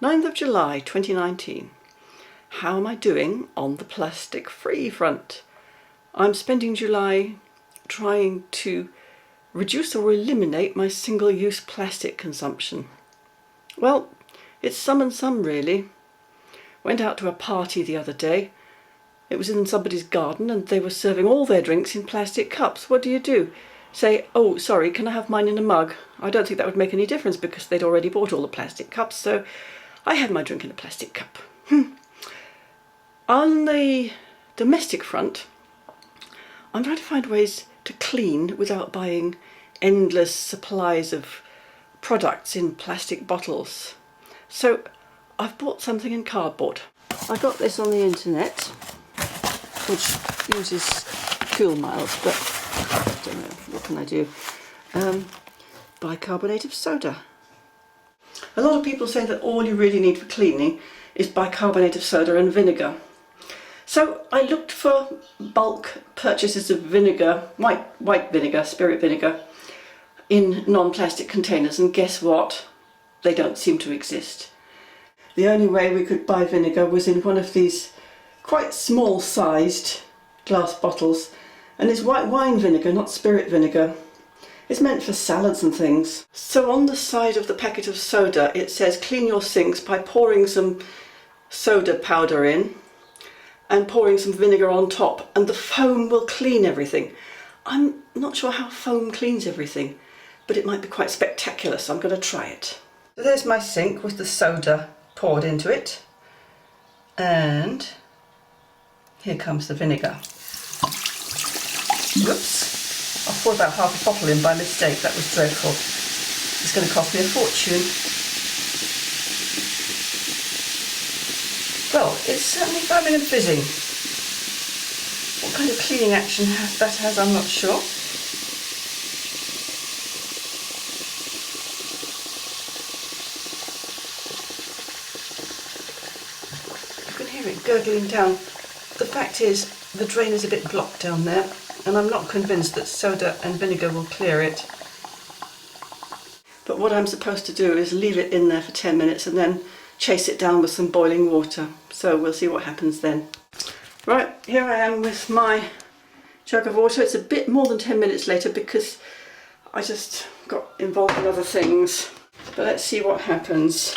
9th of July 2019. How am I doing on the plastic-free front? I'm spending July trying to reduce or eliminate my single-use plastic consumption. Well, it's some and some really. Went out to a party the other day. It was in somebody's garden and they were serving all their drinks in plastic cups. What do? Say, oh, sorry, can I have mine in a mug? I don't think that would make any difference because they'd already bought all the plastic cups, so I had my drink in a plastic cup. On the domestic front, I'm trying to find ways to clean without buying endless supplies of products in plastic bottles. So I've bought something in cardboard. I got this on the internet, which uses fuel miles, but I don't know, what can I do? Bicarbonate of soda. A lot of people say that all you really need for cleaning is bicarbonate of soda and vinegar. So I looked for bulk purchases of vinegar, white vinegar, spirit vinegar, in non-plastic containers, and guess what? They don't seem to exist. The only way we could buy vinegar was in one of these quite small-sized glass bottles, and it's white wine vinegar, not spirit vinegar. It's meant for salads and things. So on the side of the packet of soda it says clean your sinks by pouring some soda powder in and pouring some vinegar on top, and the foam will clean everything. I'm not sure how foam cleans everything, but it might be quite spectacular, so I'm going to try it. So there's my sink with the soda poured into it, and here comes the vinegar. Whoops, I poured about half a bottle in by mistake, that was dreadful. It's going to cost me a fortune. Well, it's certainly foaming and fizzing. What kind of cleaning action that has, I'm not sure. You can hear it gurgling down. The fact is, the drain is a bit blocked down there, and I'm not convinced that soda and vinegar will clear it. But what I'm supposed to do is leave it in there for 10 minutes and then chase it down with some boiling water. So we'll see what happens then. Right, here I am with my jug of water. It's a bit more than 10 minutes later because I just got involved in other things. But let's see what happens.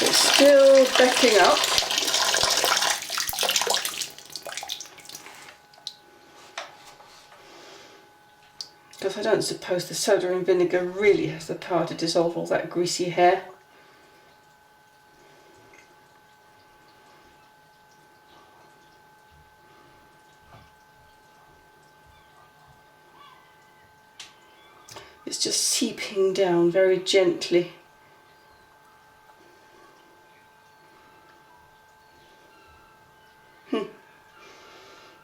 It's still backing up. Because I don't suppose the soda and vinegar really has the power to dissolve all that greasy hair. It's just seeping down very gently.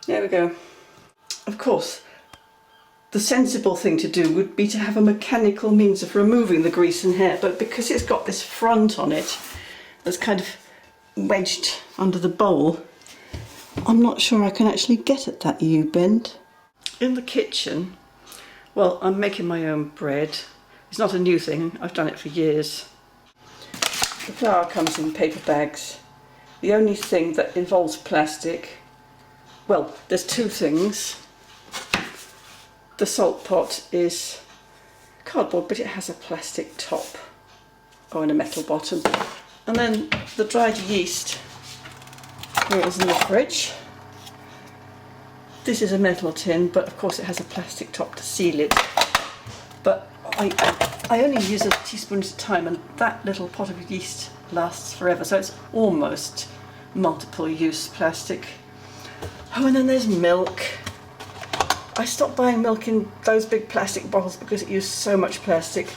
There we go. Of course, the sensible thing to do would be to have a mechanical means of removing the grease and hair, but because it's got this front on it that's kind of wedged under the bowl, I'm not sure I can actually get at that U-bend. In the kitchen, well, I'm making my own bread. It's not a new thing, I've done it for years. The flour comes in paper bags. The only thing that involves plastic, well, there's two things. The salt pot is cardboard, but it has a plastic top, or in a metal bottom. And then the dried yeast, here it is in the fridge. This is a metal tin, but of course it has a plastic top to seal it. But I only use a teaspoon at a time, and that little pot of yeast lasts forever, so it's almost multiple use plastic. Oh, and then there's milk. I stopped buying milk in those big plastic bottles because it used so much plastic,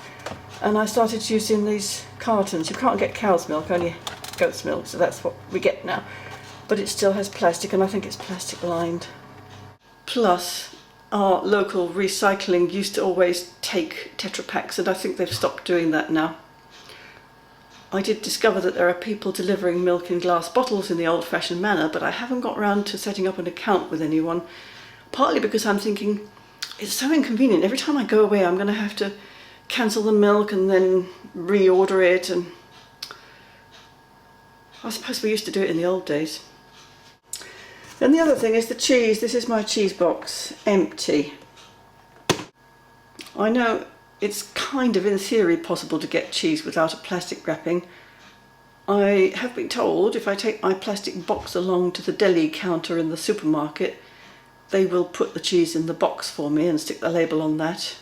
and I started using these cartons. You can't get cow's milk, only goat's milk, so that's what we get now. But it still has plastic, and I think it's plastic lined. Plus, our local recycling used to always take Tetra Paks, and I think they've stopped doing that now. I did discover that there are people delivering milk in glass bottles in the old-fashioned manner, but I haven't got round to setting up an account with anyone. Partly because I'm thinking it's so inconvenient. Every time I go away, I'm going to have to cancel the milk and then reorder it. And I suppose we used to do it in the old days. And the other thing is the cheese. This is my cheese box, empty. I know it's kind of in theory possible to get cheese without a plastic wrapping. I have been told if I take my plastic box along to the deli counter in the supermarket, they will put the cheese in the box for me and stick the label on that.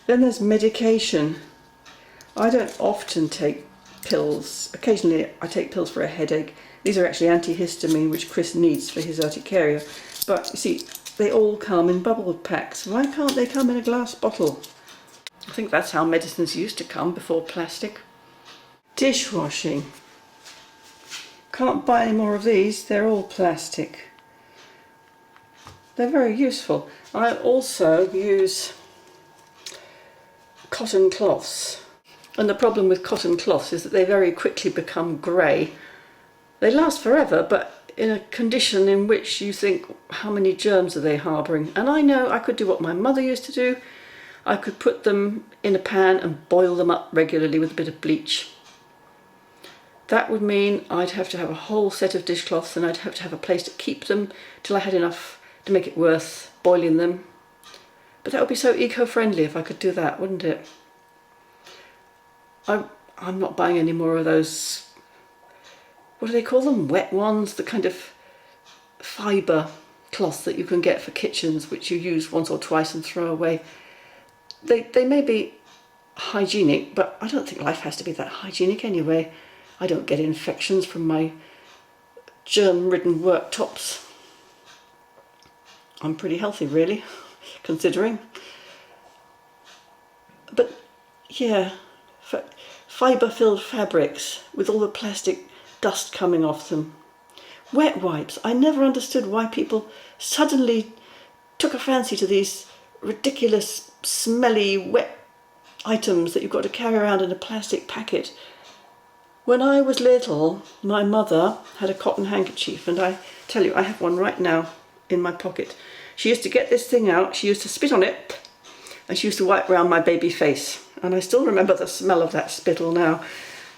Then there's medication. I don't often take pills. Occasionally I take pills for a headache. These are actually antihistamine, which Chris needs for his urticaria. But you see, they all come in bubble packs. Why can't they come in a glass bottle? I think that's how medicines used to come before plastic. Dishwashing. Can't buy any more of these, they're all plastic. They're very useful. I also use cotton cloths. And the problem with cotton cloths is that they very quickly become grey. They last forever, but in a condition in which you think, how many germs are they harbouring? And I know I could do what my mother used to do. I could put them in a pan and boil them up regularly with a bit of bleach. That would mean I'd have to have a whole set of dishcloths and I'd have to have a place to keep them till I had enough to make it worth boiling them. But that would be so eco-friendly if I could do that, wouldn't it? I'm not buying any more of those, what do they call them? Wet ones, the kind of fibre cloths that you can get for kitchens, which you use once or twice and throw away. They may be hygienic, but I don't think life has to be that hygienic anyway. I don't get infections from my germ-ridden worktops. I'm pretty healthy, really, considering. But yeah, fibre-filled fabrics with all the plastic dust coming off them. Wet wipes. I never understood why people suddenly took a fancy to these ridiculous, smelly, wet items that you've got to carry around in a plastic packet. When I was little, my mother had a cotton handkerchief, and I tell you, I have one right now in my pocket. She used to get this thing out, she used to spit on it, and she used to wipe around my baby face. And I still remember the smell of that spittle now.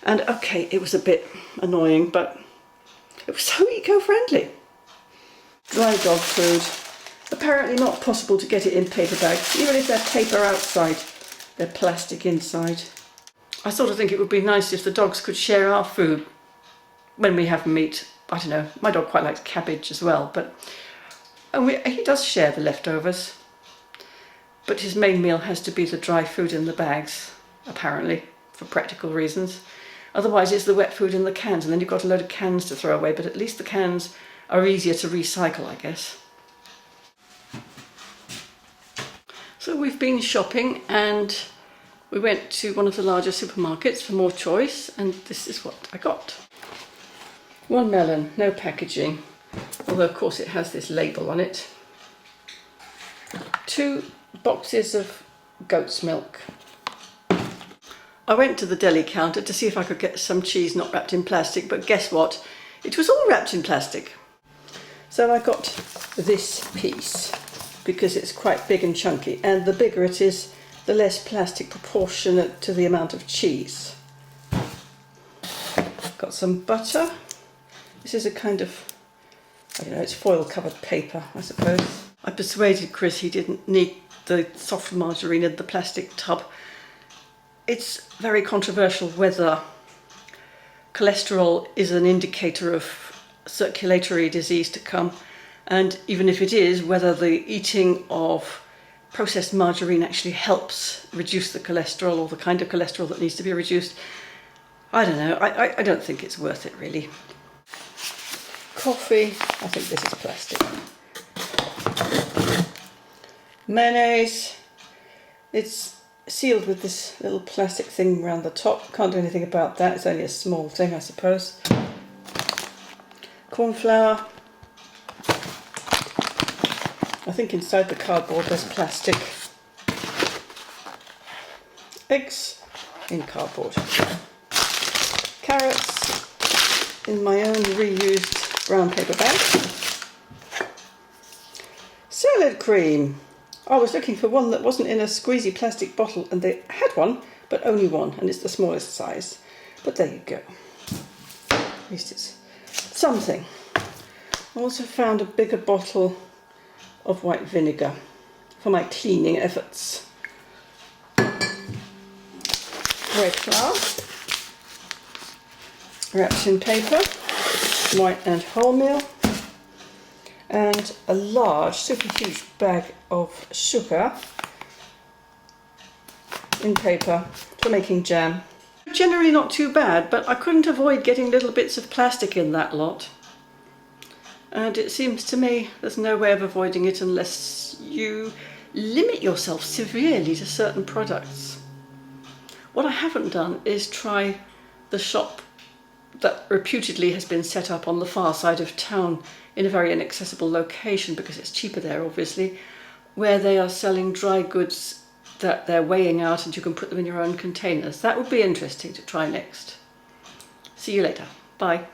And okay, it was a bit annoying, but it was so eco-friendly. Dry dog food. Apparently not possible to get it in paper bags. Even if they're paper outside, they're plastic inside. I sort of think it would be nice if the dogs could share our food when we have meat. I don't know, my dog quite likes cabbage as well, but he does share the leftovers. But his main meal has to be the dry food in the bags, apparently, for practical reasons. Otherwise it's the wet food in the cans, and then you've got a load of cans to throw away, but at least the cans are easier to recycle, I guess. So we've been shopping and we went to one of the larger supermarkets for more choice, and this is what I got. One melon, no packaging, although of course it has this label on it. 2 boxes of goat's milk. I went to the deli counter to see if I could get some cheese not wrapped in plastic, but guess what? It was all wrapped in plastic. So I got this piece because it's quite big and chunky, and the bigger it is, the less plastic proportionate to the amount of cheese. Got some butter. This is a kind of, I don't know, it's foil covered paper, I suppose. I persuaded Chris he didn't need the soft margarine in the plastic tub. It's very controversial whether cholesterol is an indicator of circulatory disease to come, and even if it is, whether the eating of processed margarine actually helps reduce the cholesterol, or the kind of cholesterol that needs to be reduced. I don't know, I don't think it's worth it really. Coffee, I think this is plastic. Mayonnaise, it's sealed with this little plastic thing around the top. Can't do anything about that, it's only a small thing I suppose. Corn flour. I think inside the cardboard there's plastic. Eggs in cardboard. Carrots in my own reused brown paper bag. Salad cream. I was looking for one that wasn't in a squeezy plastic bottle, and they had one, but only one, and it's the smallest size. But there you go. At least it's something. I also found a bigger bottle of white vinegar for my cleaning efforts. Bread flour, wrapped in paper, white and wholemeal, and a large, super huge bag of sugar in paper for making jam. Generally not too bad, but I couldn't avoid getting little bits of plastic in that lot. And it seems to me there's no way of avoiding it unless you limit yourself severely to certain products. What I haven't done is try the shop that reputedly has been set up on the far side of town in a very inaccessible location, because it's cheaper there obviously, where they are selling dry goods that they're weighing out and you can put them in your own containers. That would be interesting to try next. See you later. Bye.